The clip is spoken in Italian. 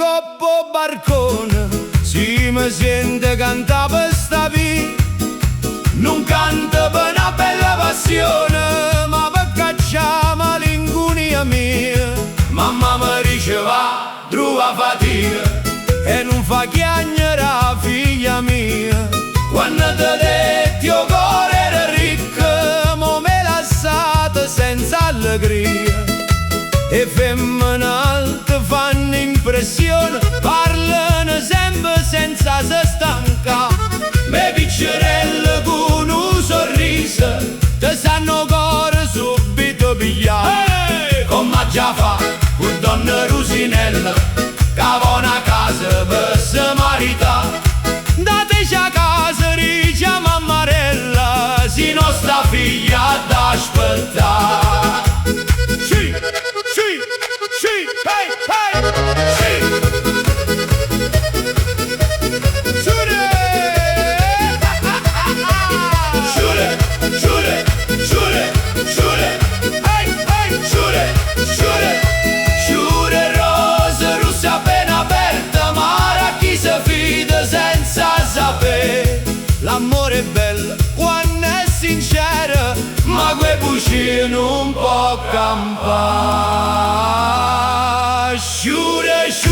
coppo barcone, si mi sente cantare per sta vita. Non canta per una bella passione, ma per cacciare malinconia mia. Mamma mi dice va, trova fatica, e non fa chiagnere figlia mia. Quando ti detti o cuore era ricco, mo me lasciate senza allegria. E femmine alte fanno impressione, parlano sempre senza se stanca. Me piccerelle con un sorriso, te sanno cuore subito pigliare. Come già fa con donna Rusinella, che va a casa per se marità. Dateci a casa, dice a mammarella, si nostra figlia da aspettare. Sì, sì, sì, hey, hey, sì. Sciure, sciure, sciure, sciure, sciure, hey, hey, sciure, sciure. Sciure rosa, rossa appena aperta, mara chi si fida senza sapere. L'amore è bello quando è sincero, ma quei buci non può campare. Sciure, sciure.